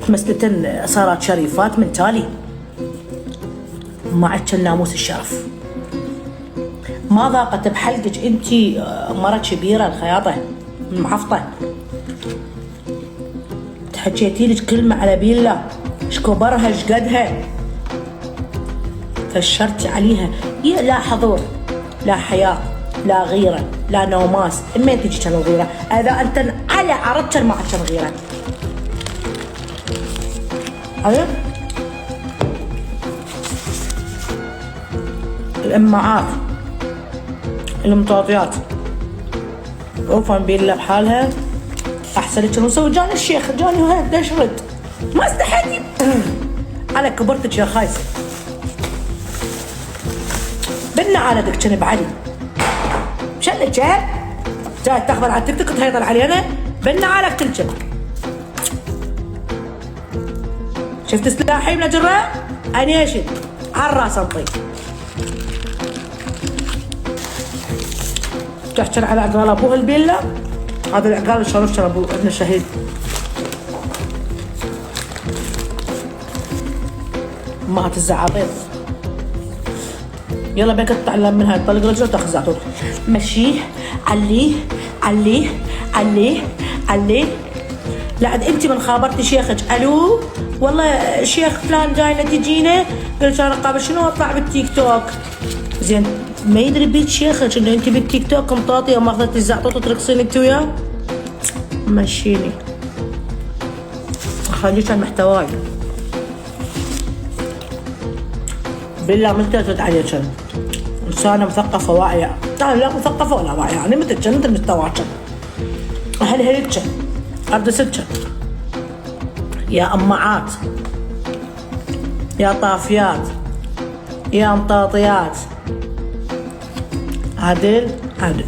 مسلتن صارت شريفات من تالي ما عدش الناموس الشرف. ما ضاقت بحلقك انتي مرة كبيرة الخياطة المحفطة، تحكيتي لك كلمة على بيلا شكبرها شقدها فشرتي عليها. لا حضور لا حياء لا غيرة لا نوماس. من تجي كان الغيرة؟ اذا انت على عرضت ما عاد كان غيرة. هذا الامعات المطاطيات اوفا بيلا بحالها احسن لك. نسوي جاني الشيخ جاني وهيك ليش رد ما استحيتي. انا كبرتك يا خايسه بنا على دكتور بعلي شلك جاي تاخذ على التيك توك تهيطر علينا بنا على كل شيء. شفت سلاحي من جرة انيشد على الراس انطي تحكي على عقال ابوه البيلا. هذا العقال شرف ابو ابن الشهيد. امهات الزعابيط يلا بيك تتعلم منها تطلق رجله وتاخذ زعتور مشيه عليه عليه عليه عليه. لا انت من خابرتي شيخك الو والله شيخ فلان جاينا تجينا قلت انا قابل شنو اطلع بالتيك توك. زين ما يدري بيت شيخك انه انت بالتيك توك مطاطيه وما اخذتي الزعتوط وترقصين انت وياه. مشيني خليك عن محتواي بالله من تلتت عليك انسانه مثقفه واعيه. لا مثقفه ولا واعيه يعني مثل انت مستواك اهل هيك ارض ستك يا امعات يا طافيات يا مطاطيات. عدل عدل